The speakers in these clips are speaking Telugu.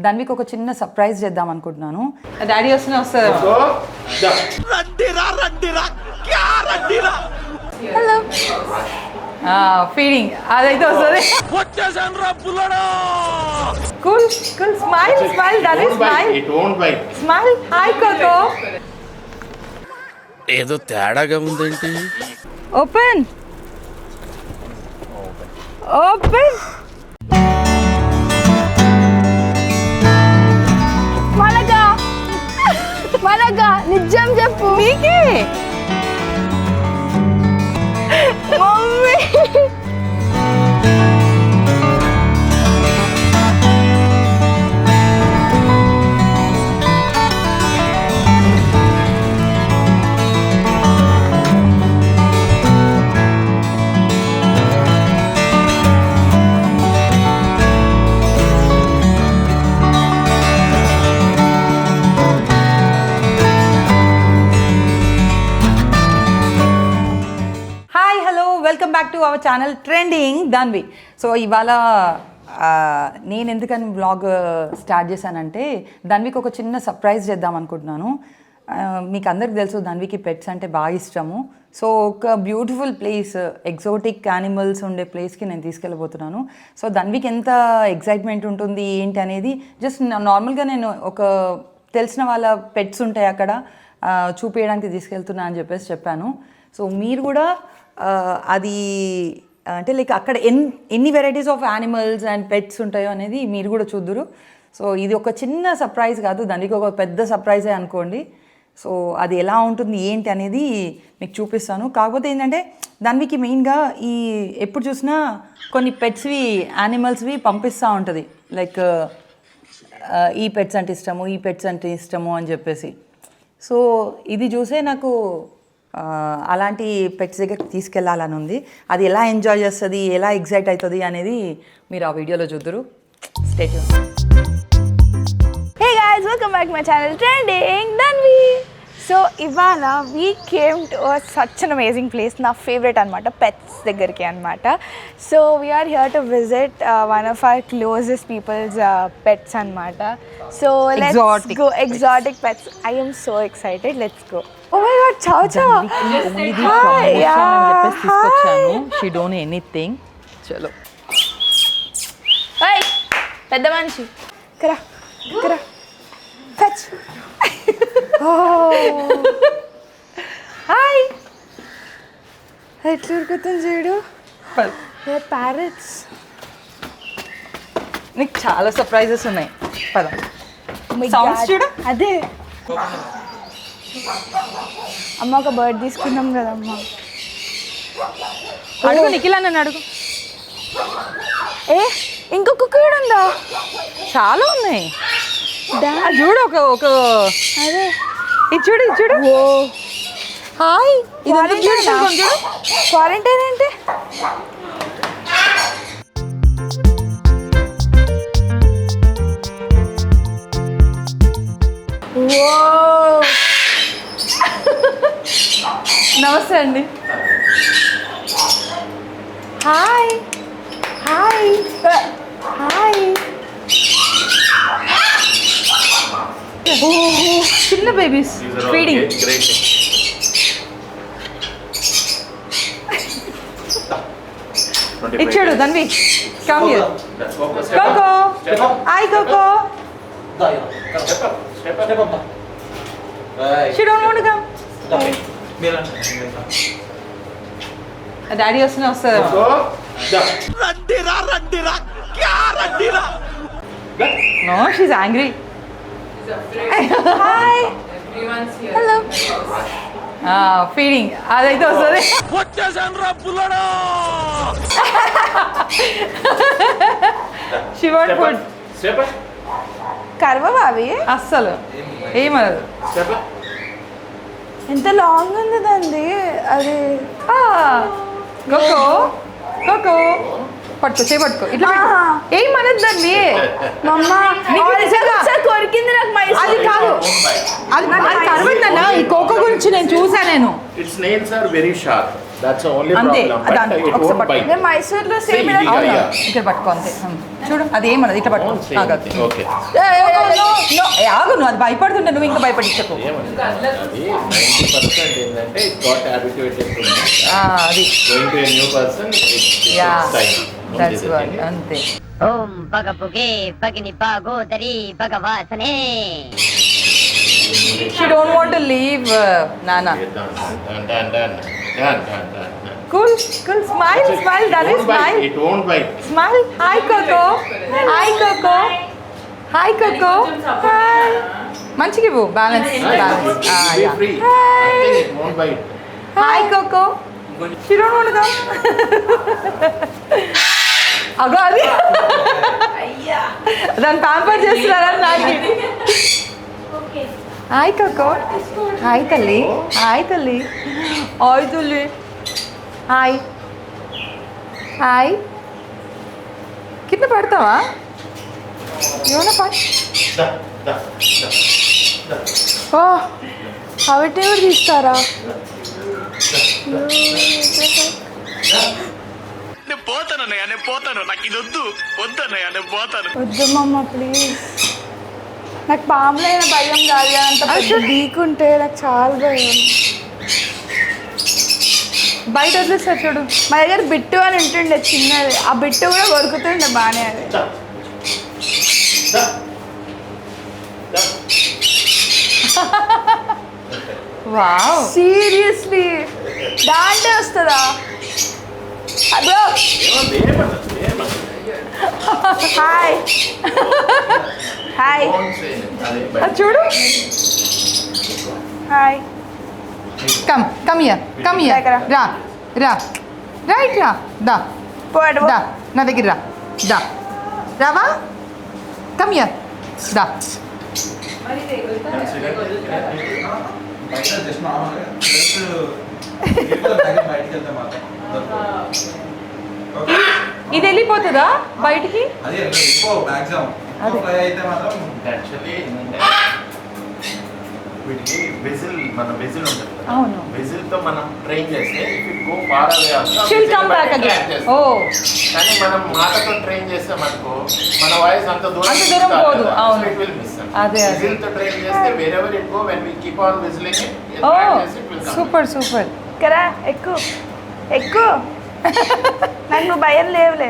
దానికి ఒక చిన్న సర్ప్రైజ్ చేద్దాం అనుకుంటున్నాను. డాడీ వస్తారు. హలో ఫీడింగ్ అదైతే వస్తుంది. Cool cool smile smile daddy smile smile. Hi Coco. ఏదో తేడాగా ఉందేంటి. Open open. మలగా నిజం చెప్పు. మీకే mummy welcome back to our channel trending Dhanvi. So ఇవాళ నేను ఎందుకని వ్లాగ్ స్టార్ట్ చేశానంటే దాన్వికి ఒక చిన్న సర్ప్రైజ్ చేద్దాం అనుకుంటున్నాను. మీకు అందరికి తెలుసు దాన్వికి పెట్స్ అంటే బాగా ఇష్టము. సో ఒక బ్యూటిఫుల్ ప్లేస్, ఎగ్జోటిక్ యానిమల్స్ ఉండే ప్లేస్కి నేను తీసుకెళ్ళబోతున్నాను. సో దాన్వికి ఎంత ఎక్సైట్మెంట్ ఉంటుంది ఏంటి అనేది జస్ట్ నార్మల్గా నేను ఒక తెలిసిన వాళ్ళ పెట్స్ ఉంటాయి అక్కడ చూపించడానికి తీసుకెళ్తున్నా అని చెప్పాను. సో మీరు కూడా అది అంటే లైక్ అక్కడ ఎన్ని varieties of animals and pets ఉంటాయో అనేది మీరు కూడా చూద్దురు. సో ఇది ఒక చిన్న సర్ప్రైజ్ కాదు, దానికి ఒక పెద్ద సర్ప్రైజే అనుకోండి. సో అది ఎలా ఉంటుంది ఏంటి అనేది మీకు చూపిస్తాను. కాకపోతే ఏంటంటే దానికి మెయిన్గా ఈ ఎప్పుడు చూసినా కొన్ని పెట్స్వి యానిమల్స్వి పంపిస్తూ ఉంటుంది, లైక్ ఈ పెట్స్ అంటే ఇష్టము, ఈ పెట్స్ అంటే ఇష్టము అని చెప్పేసి. సో ఇది చూసే నాకు అలాంటి పెట్స్ దగ్గరికి తీసుకెళ్ళాలని ఉంది. అది ఎలా ఎంజాయ్ చేస్తుంది, ఎలా ఎగ్జైట్ అవుతుంది అనేది మీరు ఆ వీడియోలో చూద్దరు. Stay tune. Hey guys, welcome back my channel trending Dhanvi. So ఇవాళ we came to such an amazing place, నా ఫేవరెట్ అనమాట, పెట్స్ దగ్గరికి అనమాట. So we are here to visit one of our closest peoples pets అనమాట. So let's go. Exotic pets. I am so excited. Let's go. Oh my god, chow chow. తీసుకొచ్చాను. She don't anything. చలో హై పెద్ద మనిషి, కరా కరా ఫెచ్. హాయ్. ఎట్లా ఉరుకుతుంది చూడు. ప్యారెట్స్. నీకు చాలా సర్ప్రైజెస్ ఉన్నాయి. పద. సౌండ్స్ చూడు. అదే అమ్మ ఒక బర్డ్ తీసుకున్నాం కదమ్మా. అడుగు నిఖిల్ నన్ను అడుగు. ఇంకొక కూడా ఉందా? చాలా ఉన్నాయి. చూడు ఒక అదే ఇది చూడు, ఇది చూడు. ఓ హాయ్. క్వారంటైన్ ఏంటి? నమస్తే అండి. Hi hi hi. చిన్న బేబీస్ ఫీడింగ్. ఇచ్చాడు Dhanvi. Come here. Coco. Hi Coco. She don't want to come. Daddy వస్తారు. No, she's angry. Hi. Hello. Feeding అదైతే వస్తుంది. She want food. కర్వ అవి అస్సలు ఏమనదు. ఎంత లాంగ్ ఉంది దాన్ని. అది కోకో కోకో పట్టుకో, చేపట్టుకో. ఇట్లా ఏమనద్దు దాన్ని. మమ్మ కొరికింది నాకు. అది కాదు, own bite. అది కరవద్దన్న ఈ కోకో గురించి నేను చూసాను నేను Its nails are very sharp. That's the only అంతే, problem. అది But అంతే. it ఒకసారి won't bite. నేను మైసూర్లో See, సేమ్ ఇది- అవునా yeah. ఇక్కడ పట్టుకో అంతే చూడు అది ఏమన్నది ఇట్లా పట్టుకో Won't say anything. Okay. ఆగు నువ్వు అది భయపడుతుంటే నువ్వు ఇంకా భయపడించకు ఏమండి? అది 90% ఏంటంటే it got habituated to me. అది Going to a new person, it yeah takes time. Only that's the what thing is- అంతే ఓం పగపుగే పగిని పాగోదరి భగవాసనే she don't want to leave నానా Done. Cool smile smile It that won't is bite. Smile It won't bite. Smile hi Coco hi Coco hi మంచిగా ఇవ్వు balance Be free. Nothing, it won't bite. Hi Coco she don't want come అగో అది దాన్ని ప్యాంపర్ చేస్తున్నారా నాకి హాయ్ కోకో హాయ్ తల్లి హాయ్ తల్లి హాయ్ హాయ్ కింద పడతావా ఏమన్నా పా Da. ఓ అవిటే కూడా తీస్తారా నేను పోతాను నాకు ఇది వద్దన్నయ్య నేను పోతాను వద్దు మమ్మ ప్లీజ్ నాకు పాములైన భయం కాదు అంత పెద్ద బీకుంటే నాకు చాలా భయం బయట వదిలేస్తారు చూడు మా దగ్గర బిట్టు అని ఉంటుండే చిన్నది ఆ బిట్టు కూడా కొరుకుతుండే బాగానే అది Da. వావ్ సీరియస్లీ దాంటే వస్తుందా bro hi hi Won't say it. అదే bite. అది చూడు హాయ్ కమ్ హియర్ దగ్గర. రా రైట్ రా దా పోడు దా నా దగ్గర దా రావా కమ్ హియర్ దా బయట జస్ట్ నార్మల్గా జస్ట్ బయటకి వెళ్తే మాత్రం ఓకే ఇది వెళ్ళిపోతుందా బయటికి అదే ఎక్కువ మ్యాక్సిమం ఫ్రై అయితే మాత్రం యాక్చువల్లీ వీటికి విజిల్ మన విజిల్ ఉంటుంది కదా. అవును. విజిల్ తో మనం ట్రైన్ చేస్తే if it go far away she'll come back again ఓ కానీ మనం మాటతో ట్రైన్ చేస్తే మనకు మన వాయిస్ అంత దూరం అంత దూరం పోదు, అవును. ఇట్ విల్ మిస్ అదే. విజిల్ తో ట్రైన్ చేస్తే wherever it go when we keep on whistling it ఓ ఇట్ విల్ కమ్ సూపర్ కదా ఎక్కువ నాకు నువ్వు భయం లేవులే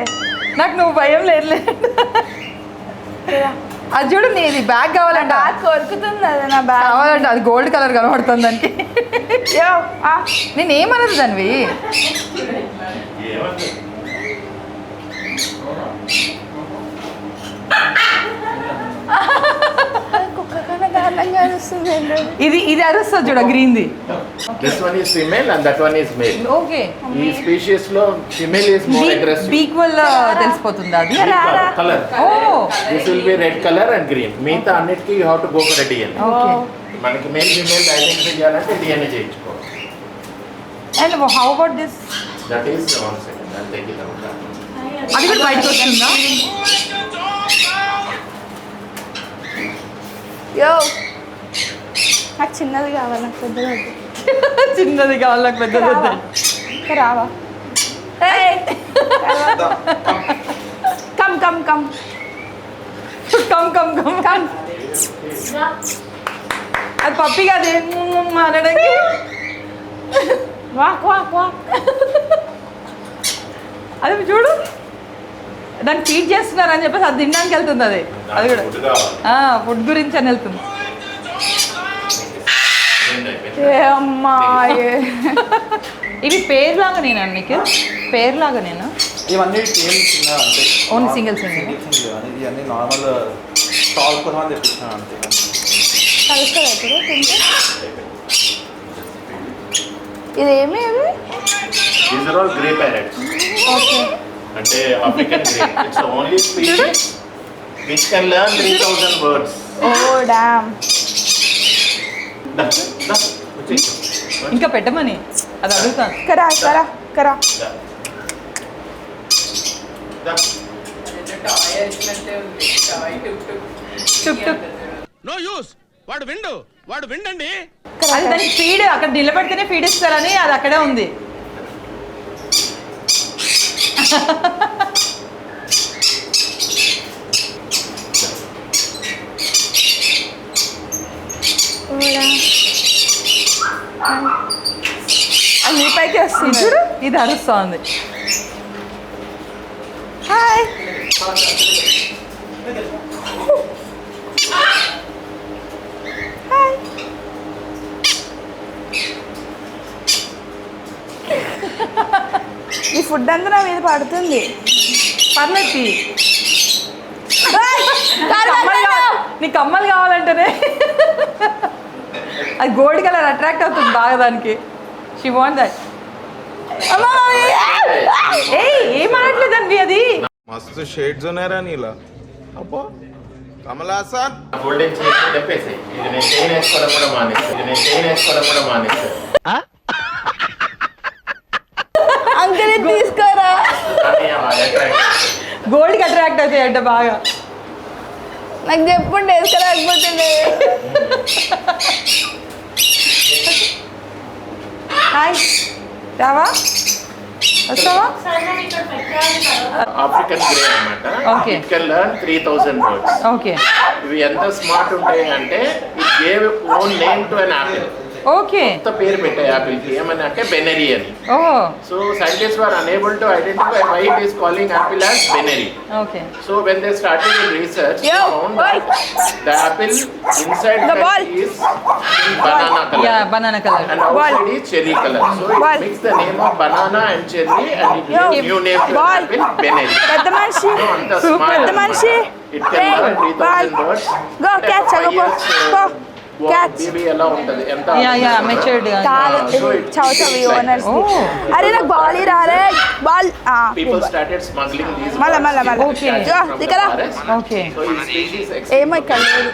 నాకు నువ్వు భయం లేదులే అది చూడు నీది బ్యాగ్ కావాలంట బ్యాగ్ కొరుకుతుంది అది నా బ్యాగ్ కావాలంట అది గోల్డ్ కలర్ కనబడుతుంది దానికి యో నేను ఏమన్నది దానివి ఏమంటే కుక్క కన్నా దారుణంగా వస్తుంది ఇది అరుస్తుంది చూడ గ్రీన్ది this one is female and that one is male okay ఈ స్పీషీస్ లో female is more aggressive beak వల్ల తెలిసిపోతుంది అది colour oh this will be red colour and green మిగతా అన్నిటికీ you have to go for DNA okay మనకి మేల్ ఫీమేల్ ఐడెంటిఫై చేయాలంటే డిఎన్ఏ చేయించుకోవాలి and how about this that is 1 second అంతే కింద అది కూడా బయటకు వస్తుందా యో నాకు చిన్నది కావాలి నాకు పెద్దది వద్దు. చిన్నది కావాలి నాకు పెద్దది రావా? ఇంకా రావా ఏయ్! కమ్ కమ్ కమ్ కమ్ అది పప్పి కాదు అనడానికి వాక్ వాక్ వాక్ అది చూడు దాన్ని ఫీడ్ చేస్తున్నారని చెప్పేసి అది తినడానికి వెళ్తుంది అది కూడా ఫుడ్ కావాలి ఫుడ్ గురించి అని వెళ్తుంది ఏ అమ్మా ఏ. ఇవి పేర్లాగా నేను నీకు పేర్లాగా నేను ఇవన్నీ ఏం చిన్న అంతే Only single. ఇది అన్ని నార్మల్ స్టాల్ కోసం తెప్పించిన అంతే కలుస్తుంది ఇప్పుడు తింటే ఇదేమి ఇవి these are all grey parrots okay అంటే African grey it's only species which can learn 3000 words ఓ డామ్ ఇంకా పెట్టమని అది అడుగుతాను కరా కరా కరా టుక్ టుక్ నో యూస్ వాడు విండండి. అది దానికి ఫీడ్ అక్కడ నిలబెడితేనే ఫీడ్ ఇస్తారని అది అక్కడే ఉంది. అది నీ పైకి వస్తుంది. చూడు ఇది అరుస్తోంది. Hi hi. ఈ ఫుడ్ అంతా నా మీద పడుతుంది. పర్లేదు తీ. కాదు, నీకు కమ్మలు కావాలంటేనే అది గోల్డ్ కలర్ అట్రాక్ట్ అవుతుంది బాగా దానికి. She want that. ఏం అనట్లేదండి అది. మస్తు షేడ్స్ ఉన్నారా నీలా అబ్బో కమలాసన్. గోల్డెన్ చైన్ చెప్పేసి ఇది నేను చైన్ వేసుకోవడం కూడా మానేస్తాను. అంకుల్ ఇది తీసుకోరా. కానీ అది attract. గోల్డ్కి అట్రాక్ట్ అవుతాయి అంట బాగా. నాకు చెప్పుంటే వేసుకోలేకపోతుండే. హాయ్ రావా వస్తావా? ఆఫ్రికన్ గ్రే అన్నమాట. Okay. It can learn 3000 words. Okay ఇవి ఎంత స్మార్ట్ ఉంటాయి అంటే it gave own name to an apple. Okay. కొత్త పేరు పెట్టాయి యాపిల్ కి. ఏమని అంటే బెనరీ అని. ఓ so scientists were unable to identify why it is calling apple as benary. Okay. So when they started in research, they Yo, found boy. that the apple inside The ball. is in banana color. Yeah banana colour. And outside is cherry color. So it Ball. makes the name of banana and cherry and it Yo, gives new name to the ball. apple, benary. పెద్ద మనిషి So అంత Super. smart పెద్ద అన్నమాట. మనిషి. It can Hey, learn 3000 ball. words. Go, అంటే catch, for go, go. 5 years, Go. Catch. baby ఎలా ఉంటది ఎంత యా మెచ్యూర్డ్. కాదు So it chow chow looks like owners. Oh. అరే నాకు బాల్ రాలే ball. people started smuggling these మళ్ళా birds మళ్ళా in మళ్ళా. Okay. from the ఇక్కడ. forest. ఓకే. So ఈ species ఏమో ఇక్కడ లేదు.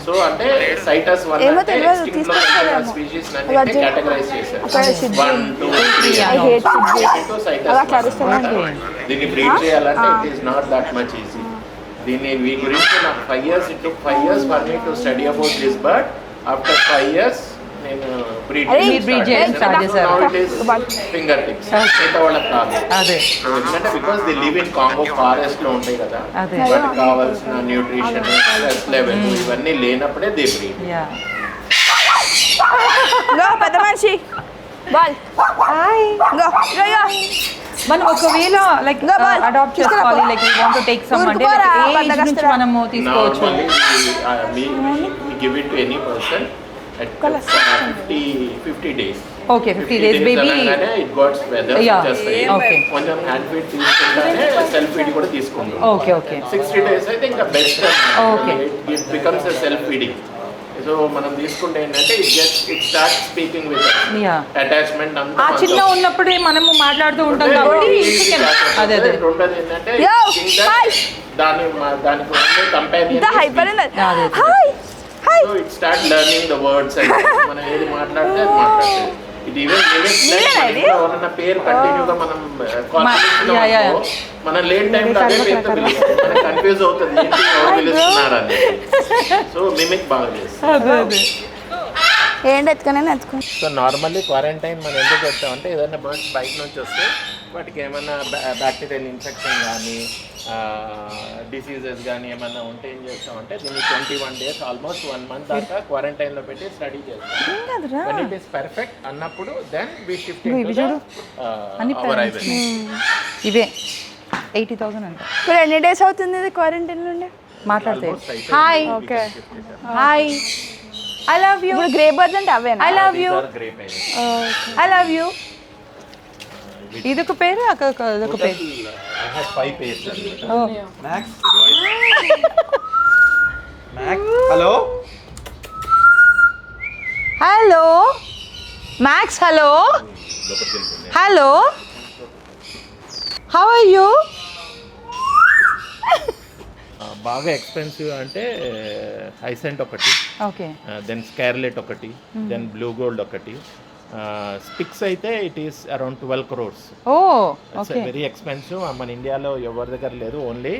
సో అంటే సైటస్ వన్ ఏమో అంటే తెలియదు, extinct లో తీసుకొస్తారేమో. ఉన్న స్పీషీస్ అది అన్ని అర్జున్. కేటగరైజ్ చేశారు. అక్కడ సిద్ధి. 1 2 3 Yeah. I hate Siddhi. CITES అలా అట్లా అరుస్తాను. దీన్ని బ్రీడ్ చేయాలంటే it is not that much easy. దీన్ని వీ గురించి నాకు 5 years it took 5 years for me to study about this bird. After 5 years నేను బ్రీడ్ అరే, breed చేయడం start చేశారు. ఫింగర్ టిప్స్ మిగతా వాళ్ళకి కాదు. అదే So, ఎందుకంటే because the live in Congo forest లో ఉంటాయి కదా, అదే. వాటికి కావాల్సిన న్యూట్రిషన్ స్ట్రెస్ లెవెల్ ఇవన్నీ లేనప్పుడే ది బ్రీడ్. యా. గో పెద్ద మనిషి ball. Hi. Go go go. మనం ఒకవేళ లైక్ ఇంకా బాల్. అడాప్ట్ తీసుకురా చేసుకోవాలి పో. Like we want to take some అంటే ఊరుకోరా, ఏజ్ పండగ నుంచి వస్తుందా? మనము తీసుకోవచ్చు. Normally, we give it to any person at 50 days. Okay 50 days baby. అనగానే it got weather Yeah. వచ్చేస్తాయి. Okay. కొంచెం హ్యాండ్ ఫీడ్ తీసుకుంటానే సెల్ఫ్ ఫీడ్ కూడా తీసుకుంటాం. Okay okay. 60 days అయితే ఇంకా best. Okay. It becomes a self feeding. So మనం తీసుకుంటే ఏంటంటే it start speaking with Yeah. Attachment ఆ అంతా చిన్న ఉన్నప్పుడే మనము మాట్లాడుతూ ఉంటాం కాబట్టి chicken. అదే అదే. రెండోది ఏంటంటే Yo, hi. దానికి కంపారిజన్ ఇంత హైపర్ ఉంది. అదే. Hi hi. So it start learning the words and మనం ఏది మాట్లాడితే అది మాట్లాడుతుంది. ఇది ఈవెన్ మీరేనా ఇది? ఎవరన్నా పేరు కంటిన్యూగా మనం yeah, yeah. మనం లేట్ టైం అదే పేరుతో పిలుస్తాం. మనకి కన్ఫ్యూజ్ అవుతుంది ఏంటి ఎవరు పిలుస్తున్నారని. సో మిమిక్ బాగా చేస్తాం. అదే అదే. ఏంటి ఎత్తుకునే ఎత్తుకుని. సో నార్మల్లీ క్వారంటైన్ మనం ఎందుకు వచ్చామంటే ఏదైనా బర్డ్స్ బయట నుంచి వస్తే వాటికి ఏమైనా బ్యాక్టీరియల్ ఇన్ఫెక్షన్ కానీ డిసీజెస్ కానీ ఏమైనా ఉంటే ఏం చేస్తామంటే దీన్ని 21 days ఆల్మోస్ట్ 1 month దాకా క్వారంటైన్లో పెట్టి స్టడీ చేస్తాం. When it is perfect అన్నప్పుడు దెన్ వి షిఫ్ట్ అన్ని అవర్ parents. ఇవే 80,000 అంట. ఇప్పుడు ఎన్ని డేస్ అవుతుంది ఇది క్వారంటైన్ నుండి? మాట్లాడితే hi okay. Hi I love you. ఇప్పుడు గ్రే బర్డ్స్ అంటే అవేనా? I love you. Grape I love you. ఇదొక పేరు అదొక పేరు. I have 5 pairs. Max Max hello hello Max. Hello hello how are you? బాగా ఎక్స్పెన్సివ్ అంటే హైసెంట్ ఒకటి, ఓకే దెన్ స్కార్లెట్ ఒకటి, దెన్ బ్లూ గోల్డ్ ఒకటి, స్పిక్స్ అయితే it is around 12 crores. Oh it's very expensive. మన ఇండియాలో ఎవరి దగ్గర లేదు, ఓన్లీ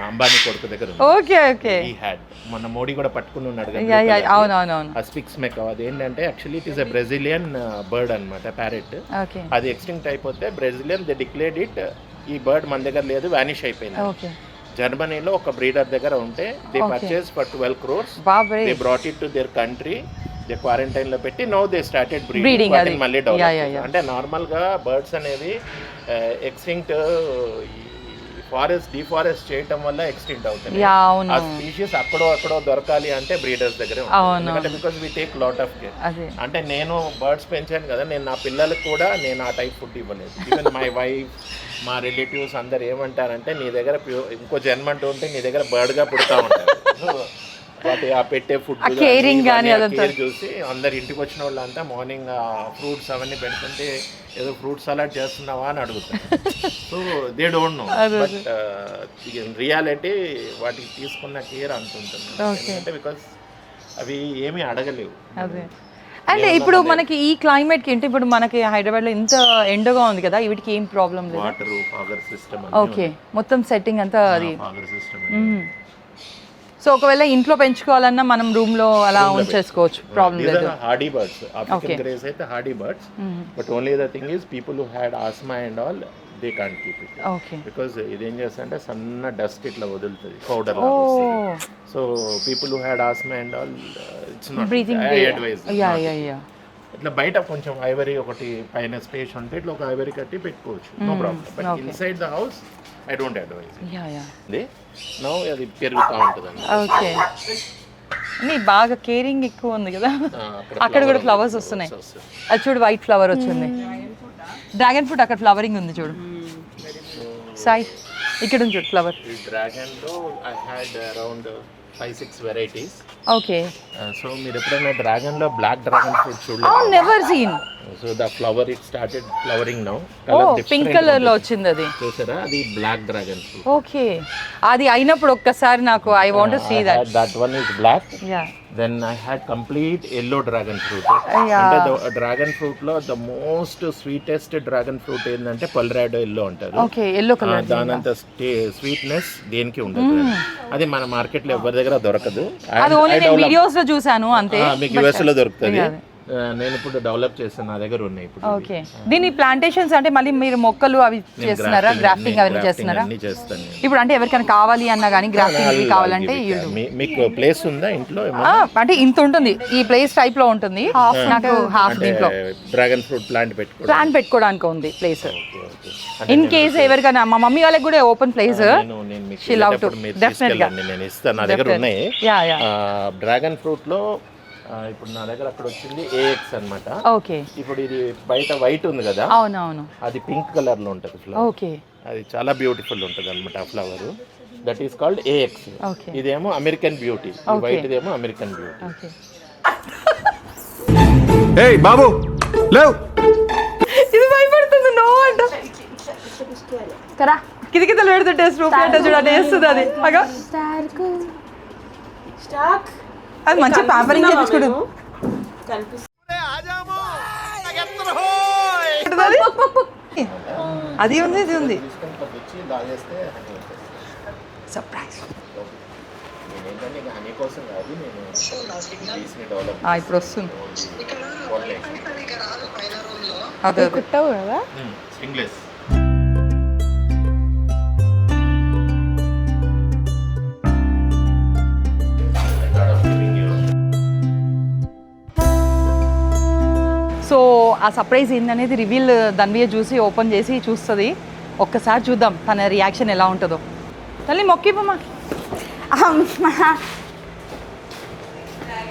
అంబానీ కొడుకు దగ్గర ఉంది. ఓకే ఓకే ఈ హ్యాడ్ మొన్న మోడీ కూడా పట్టుకుని ఉన్నాడు కదా. అవునవునవును. ఆ స్పిక్స్ మెకా అది ఏంటంటే actually it is a Brazilian bird అనమాట, ప్యారెట్. ఓకే అది ఎక్స్టింక్ట్ అయిపోతే బ్రెజిలియన్ దే డిక్లేర్డ్ ఇట్, ఈ బర్డ్ మన దగ్గర లేదు, వానిష్ అయిపోయింది. ఓకే జర్మనీలో ఒక బ్రీడర్ దగ్గర ఉంటే దే పర్చేస్ ఫర్ 12 crores. బాబ్రే. They brought it to their country, they quarantine లో పెట్టి now they started Breeding breeding అది. మళ్ళీ Yeah, డెవలప్. yeah, yeah. అంటే నార్మల్ గా బర్డ్స్ అనేవి ఎక్స్టింక్ట్ డిఫారెస్ట్ చేయటం వల్ల ఎక్స్టింక్ట్ అవుతుంది. యా అవును. ఆ స్పీషీస్ అక్కడో దొరకాలి అంటే బ్రీడర్స్ దగ్గరే అవును. ఉంటుంది. ఎందుకంటే because we take lot of care. అదే అంటే నేను బర్డ్స్ పెంచాను కదా, నేను నా పిల్లలకు కూడా నేను ఆ టైప్ ఫుడ్ ఇవ్వలేదు. ఈవెన్ మై వైఫ్, మా రిలేటివ్స్ అందరు ఏమంటారంటే నీ దగ్గర ఇంకో జన్మంటూ ఉంటే నీ దగ్గర బర్డ్గా పుడతా ఉంటారు. వాటి ఆ పెట్టే ఫుడ్ కేరింగ్ కానీ అదంతా చూసి అందరు ఇంటికి వచ్చిన వాళ్ళంతా మార్నింగ్ ఫ్రూట్స్ అవన్నీ పెడుతుంటే ఏదో ఫ్రూట్ సలాడ్ చేస్తున్నావా అని అడుగుతారు. So they don't know, but reality వాటికి తీసుకున్న కేర్ అంత ఉంటుంది. ఎందుకంటే బికాస్ అవి ఏమీ అడగలేవు. అదే అంటే ఇప్పుడు మనకి ఈ క్లైమేట్కి ఏంటి, ఇప్పుడు మనకి హైదరాబాద్లో ఇంత ఎండగా ఉంది కదా, వీటికి ఏం ప్రాబ్లం లేదు. వాటర్ ఫాగర్ సిస్టమ్, ఓకే మొత్తం సెట్టింగ్ అంతా అది. Fogger system. సో ఒకవేళ ఇంట్లో పెంచుకోవాలన్నా మనం రూమ్ లో అలా ఉంచేసుకోవచ్చు, ప్రాబ్లం లేదు. హార్డీ బర్డ్స్, ఆఫ్రికన్ గ్రేస్ అయితే hardy birds, but only the thing is people who had asthma and all they can't keep it. Okay because ఇదేం చేస్తుంటే సన్న డస్ట్ ఇట్లా వదులుతుంది, powder. So people who had asthma and all it's not breathing. Advice. Yeah yeah yeah. ఇట్లా బయట కొంచెం ఐవరీ ఒకటి పైన స్పేస్ ఉంటే ఇట్లా ఒక ఐవరీ కట్టి పెట్టుకోవచ్చు, no problem. But inside the house I don't advise. Yeah yeah. Now అది పెరుగుతూ ఉంటుంది. ఓకే నీ బాగా కేరింగ్ ఎక్కువ ఉంది కదా. అక్కడ కూడా ఫ్లవర్స్ వస్తున్నాయి. అది చూడు వైట్ ఫ్లవర్ వచ్చింది, డ్రాగన్ ఫ్రూట్ అక్కడ ఫ్లవరింగ్ ఉంది చూడు. సాయి ఇక్కడ ఉంది చూడు ఫ్లవర్. ఈ డ్రాగన్ లో I had around 5-6 varieties. Okay so మీరు ఎప్పుడైనా డ్రాగన్ లో బ్లాక్ డ్రాగన్ ఫ్రూట్ చూడలేదు? Never seen. So the flower it started flowering now. Pink colour లో వచ్చింది అది, చూసారా? అది బ్లాక్ డ్రాగన్ ఫ్రూట్. ఓకే అది అయినప్పుడు ఒక్కసారి నాకు I want to see that. That one is black. Yeah. Then I had complete yellow dragon fruit. Yeah. అంటే డ్రాగన్ ఫ్రూట్ లో the most sweetest dragon fruit ఏంటంటే పల్రాడో ఎల్లో అంటారు. Okay yellow colour. దానంత స్వీట్నెస్ దేనికి ఉండదు. అది మన మార్కెట్ లో ఎవరి దగ్గర దొరకదు. అది ఓన్లీ నేను వీడియోస్ లో చూసాను అంతే. మీకు యుఎస్ లో దొరుకుతుంది. నేను ఇప్పుడు డెవలప్ చేస్తాను, నా దగ్గర ఉన్నాయి ఇప్పుడు. ఓకే దీని ప్లాంటేషన్స్ అంటే మళ్ళీ మీరు మొక్కలు అవి చేస్తున్నారా, గ్రాఫ్టింగ్ అవన్నీ చేస్తున్నారా? అన్ని చేస్తాను నేను. ఇప్పుడు అంటే ఎవరికైనా కావాలి అన్నా కానీ గ్రాఫ్టింగ్ కావాలంటే మీకు ప్లేస్ ఉందా ఇంట్లో? అంటే ఇంత ఉంటుంది, ఈ ప్లేస్ టైప్ లో ఉంటుంది. నాకు హాఫ్ దీంట్లో డ్రాగన్ ఫ్రూట్ ప్లాంట్ ప్లాంట్ పెట్టుకోవడానికి ఉంది ప్లేస్. ఇన్ కేస్ ఎవరికైనా, మా మమ్మీ వాళ్ళకి కూడా open place. She love to. Definitely. నేను ఇస్తాను, నా దగ్గర ఉన్నాయి. Yeah. డ్రాగన్ ఫ్రూట్ లో ఇప్పుడు నా దగ్గర అక్కడ వచ్చింది AX అన్నమాట. ఓకే ఇప్పుడు ఇది బయట వైట్ ఉంది కదా, అవునవును, అది పింక్ కలర్ లో ఉంటుంది ఫ్లవర్. ఓకే అది చాలా బ్యూటిఫుల్ ఉంటుంది అనమాట ఆ flower. That is called AX. Okay ఇదేమో అమెరికన్ బ్యూటీ, వైట్ ఇదేమో అమెరికన్ బ్యూటీ. ఓకే ఏయ్ బాబు లేవ్. ఇది భయపడుతుంది, నో అంట కదా, కిటికీతలు పెడుతుంటే స్టూప్ అంటే చూడండి వేస్తుంది అది. అగా అది మంచి ప్యాంపరింగ్ చేయించుకోడు. అది ఉంది, ఇది ఉంది. సర్ప్రైజ్. ఇప్పుడు వస్తుంది అదే కుట్టావు కదా. ఇంగ్లీష్ సో ఆ సర్ప్రైజ్ ఏందనేది రివీల్ ధన్వియ చూసి ఓపెన్ చేసి చూస్తుంది. ఒక్కసారి చూద్దాం తన రియాక్షన్ ఎలా ఉంటుందో. తల్లి మొక్కిపోమ్మా,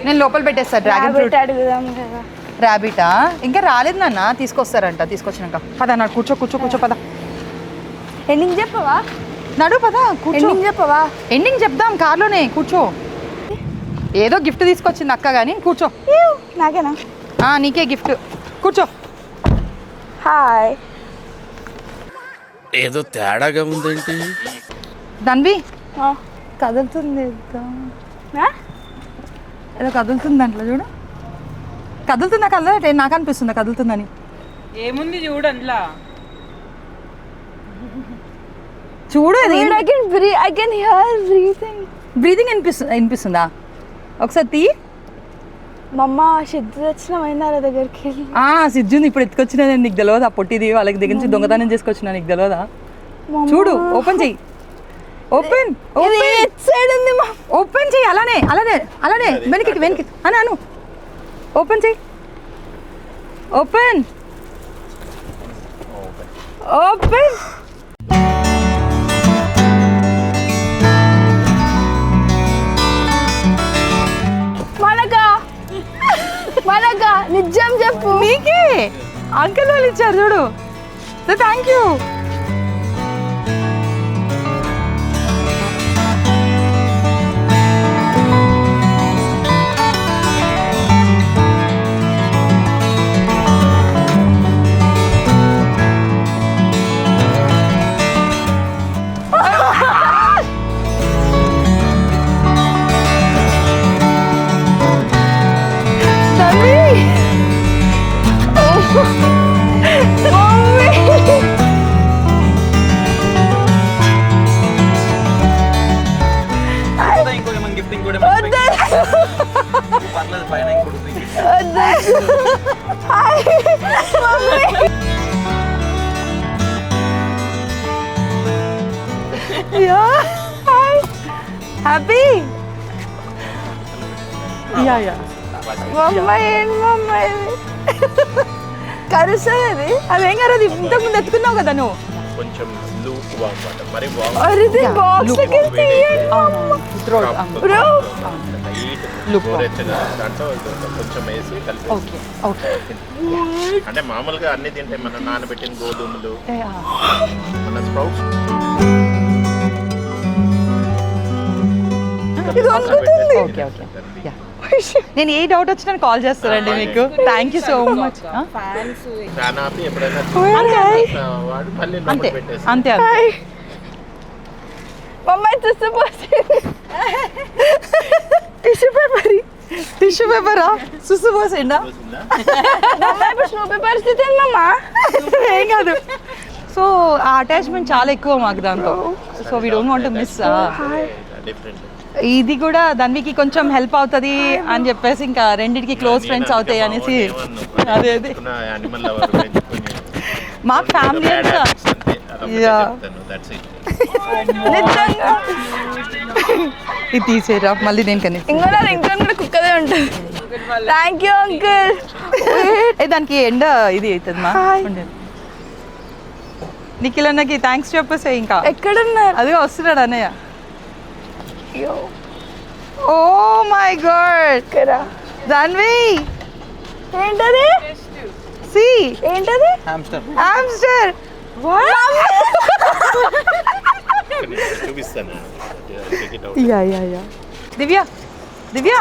నేను లోపల పెట్టేస్తాను. డ్రాగన్ ఫ్రూట్ అడుగుదాం కదా. ర్యాబిటా ఇంకా రాలేదు నాన్న, తీసుకొస్తారంట. తీసుకొచ్చినాక పద నాడు కూర్చో కూర్చో కూర్చో పద. ఎండింగ్ చెప్పవా? నడు పద కూర్చో. ఎండింగ్ చెప్పవా? ఎండింగ్ చెప్దాం కార్లోనే, కూర్చో. ఏదో గిఫ్ట్ తీసుకొచ్చింది అక్క కానీ కూర్చో. నాకేనా? నీకే గిఫ్ట్, కూర్చో. హాయ్. ఏదో తేడాగా ఉందేంటి? ధన్వి కదులుతుంది, ఏదో కదులుతుంది దాంట్లో చూడు. కదులుతుందా కదలటే నాకు అనిపిస్తుందా కదులుతుందని. ఏముంది చూడు అందులో. చూడు అది I can hear breathing. Breathing వినిపిస్తుందా? ఒకసారి తీ. మమ్మ సిద్ధు తెచ్చిన మైందాల దగ్గరికి వెళ్ళి సిజ్జుని ఇప్పుడు ఎత్తుకొచ్చినా నేను, నీకు తెలియదా? పొట్టిది వాళ్ళకి దగ్గర నుంచి దొంగతనం చేసుకొచ్చినా, నీకు తెలియదా? చూడు, ఓపెన్ చెయ్యి. ఓపెన్ ఓపెన్ చెయ్యి. అలానే అలానే అలానే వెనక్కి అని అను. ఓపెన్ చెయ్యి. Open open. మనక నిజం చెప్పు. నీకే అంకుల్ వాళ్ళు ఇచ్చారు చూడు. Thank you. ఇంకోటి గిఫ్టింగ్ కూడా పర్లేదు, పైన ఇంకోటి హ్యాపీ. కరుస్తుంది. అదేం కాదు, అది ఇంతకుముందు ఎత్తుకున్నావు కదా నువ్వు. కొంచెం లూప్ అన్నమాట, మరి దాంట్లో కొంచెం వేసి కలిపి. అంటే మామూలుగా అన్ని తింటే మనం నానబెట్టిన గోధుమలు, మన స్ప్రౌట్స్. నేను ఏ డౌట్ వచ్చినా కాల్ చేస్తానండి మీకు. Thank you so much. Fan ఆపి ఎప్పుడైనా వాడు మళ్ళీ అంతే పెట్టేసి. అంతే. మమ్మాయి చూసిపోసి టిష్యూ పేపరా సుసు పోసిండా? స్నూపీ పరిస్థితి ఏందమ్మా? ఏం కాదు. సో ఆ అటాచ్మెంట్ చాలా ఎక్కువ మాకు దాంతో. So we don't want to miss. Different. ఇది కూడా దానికి కొంచెం హెల్ప్ అవుతుంది అని చెప్పేసి ఇంకా రెండింటికి క్లోజ్ ఫ్రెండ్స్ అవుతాయి అనేసి. అదే అదే యానిమల్ లవర్ పెంచుకొని మా ఫ్యామిలీ అంతా. ఇది తీసేరా మళ్ళీ దేనికని. ఇంకో కూడా కుక్కదే ఉంటుంది. Thank you uncle. దానికి ఎండ ఇది అవుతుంది మా. నిఖిల్ అన్నకి థ్యాంక్స్ చెప్పేసే. ఇంకా ఎక్కడున్నారు? అదిగా వస్తున్నాడు అన్నయ్య. ఓ మై గాడ్. దాన్వి ఏంటది? సి ఏంటది? హామ్స్టర్. హామ్స్టర్. చూపిస్తాను. దివ్య దివ్య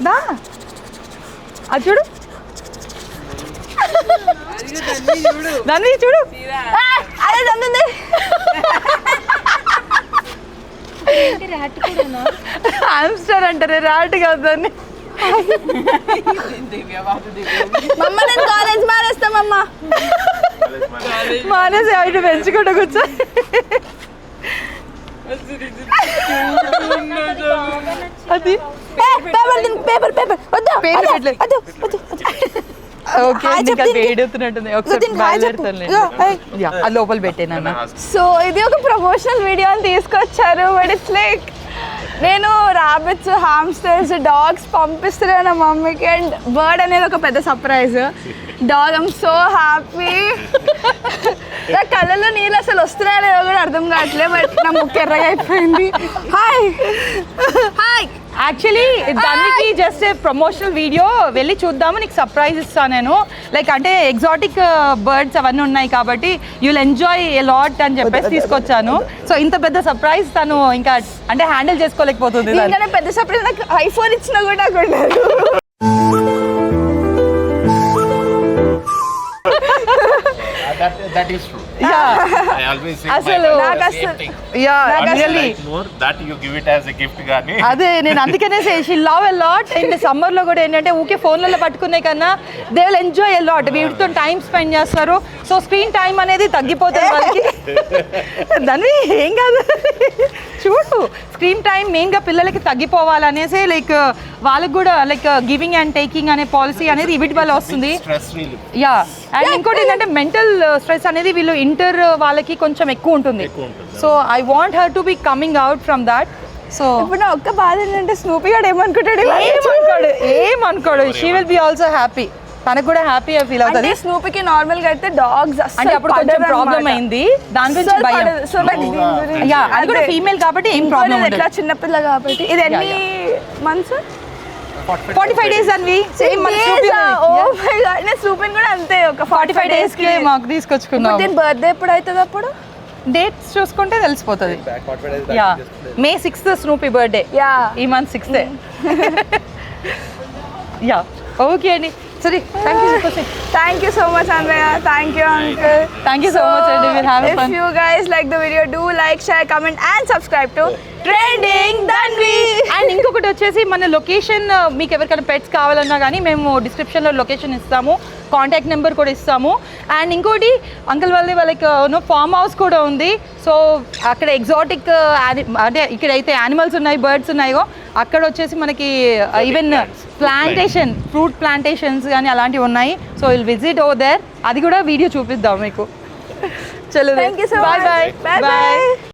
దా అది చూడు. దాన్ని చూడు. అదే తంతుంది. హామ్స్టర్ అంటారే, రాట్ కాదు దాన్ని. మమ్మ నేను కాలేజ్ మానేస్తామమ్మా. మానేసి అవి పెంచుకుంటూ కూర్చో. అది పేపర్ పేపర్ వద్దా? పేరు పెట్టలేదు. వద్దు. ఓకే, నీకు అది వేడవుతున్నట్టుంది. ఒకసారి బయలుదేరుతాను. అది లోపల పెట్టేనన్నా. సో ఇది ఒక ప్రమోషనల్ వీడియో అని తీసుకొచ్చారు. బట్ ఇట్స్ లైక్ నేను ర్యాబిట్స్, హామ్స్టర్స్, డాగ్స్ పంపిస్తున్నాను మమ్మీకి. అండ్ బర్డ్ అనేది ఒక పెద్ద surprise. Dog I'm so happy. నా కళ్ళలో నీళ్ళు అసలు వస్తున్నాయో లేవో కూడా అర్థం కావట్లేదు. బట్ నా ముక్కు ఎర్రగా అయిపోయింది. Hi hi. యాక్చువల్లీ దానికి జస్ట్ ప్రమోషనల్ వీడియో, వెళ్ళి చూద్దాము, నీకు సర్ప్రైజ్ ఇస్తాను నేను. లైక్ అంటే ఎగ్జాటిక్ బర్డ్స్ అవన్నీ ఉన్నాయి కాబట్టి యుల్ ఎంజాయ్ ఎ లాట్ అని చెప్పేసి తీసుకొచ్చాను. సో ఇంత పెద్ద సర్ప్రైజ్ తను ఇంకా అంటే హ్యాండిల్ చేసుకోలేకపోతుంది. దీనికన్నా పెద్ద సర్ప్రైజ్ నాకు ఐఫోన్ ఇచ్చినా కూడా నాకు ఉండదు. That is true. I always say అసలు నాకు అసలు yeah What you really like more, that you give it as a gift గానీ అదే నేను అందుకనే she love a lot and summer లో కూడా ఏంటంటే ఊకే ఫోన్లలో పట్టుకునే కన్నా they will enjoy a lot వీటితో టైం స్పెండ్ చేస్తారు సో స్క్రీన్ టైం అనేది తగ్గిపోతుంది వాళ్ళకి దాన్ని ఏం కాదు చూడు స్క్రీన్ టైం మెయిన్గా పిల్లలకి తగ్గిపోవాలనేసి లైక్ వాళ్ళకి కూడా లైక్ గివింగ్ అండ్ టేకింగ్ అనే పాలసీ అనేది వీటి వల్ల వస్తుంది స్ట్రెస్ రిలీఫ్ యా అండ్ ఇంకోటి ఏంటంటే మెంటల్ స్ట్రెస్ అనేది వీళ్ళు ఇంటర్ వాళ్ళకి కొంచెం ఎక్కువ ఉంటుంది so I want her to be coming out from that so ఇప్పుడు నా ఒక్క బాధ ఏంటంటే స్నూపీ గారు ఏమనుకుంటాడు ఏమనుకోడు she will be also happy తనకు కూడా హ్యాపీగా ఫీల్ అవుతుంది అంటే స్నూపీకి నార్మల్ గా అయితే డాగ్స్ అంటే అప్పుడు కొంచెం ప్రాబ్లం అయింది దాని గురించి భయం సో లైక్ యా అది కూడా ఫీమేల్ కాబట్టి ఏం ప్రాబ్లం ఎట్లా చిన్నపిల్ల కాబట్టి ఇది ఎన్ని మంత్స్ 45 days అన్వి సేమ్ మన ఓ మై గాడ్ నేను స్నూపీని కూడా అంతే ఒక 45 days కి మాకు తీసుకొచ్చుకున్నాం దీని బర్త్డే ఎప్పుడు అవుతుంది అప్పుడు డేట్స్ చూసుకుంటే తెలిసిపోతుంది యా మే 6th స్నూపీ బర్త్డే యా ఈ మంత్ 6th యా ఓకే అండి సరే Thank you so much, Andrea. Thank you, uncle. Thank you so much, and we'll have fun. If you guys like the video, do like, share, comment, and subscribe to Trending Danvi. And ఇంకొకటి వచ్చేసి మన లొకేషన్ మీకు ఎవరికైనా పెట్స్ కావాలన్నా కానీ మేము డిస్క్రిప్షన్లో లొకేషన్ ఇస్తాము కాంటాక్ట్ నెంబర్ కూడా ఇస్తాము అండ్ ఇంకోటి అంకుల్ వాళ్ళకి ఫామ్ హౌస్ కూడా ఉంది సో అక్కడ ఎగ్జాటిక్ అంటే ఇక్కడైతే యానిమల్స్ ఉన్నాయి బర్డ్స్ ఉన్నాయో అక్కడ వచ్చేసి మనకి ఈవెన్ ప్లాంటేషన్ ఫ్రూట్ ప్లాంటేషన్స్ కానీ అలాంటివి ఉన్నాయి so will visit over there అది కూడా వీడియో చూపిద్దాం మీకు చలో Thank you so bye much. Bye Bye bye.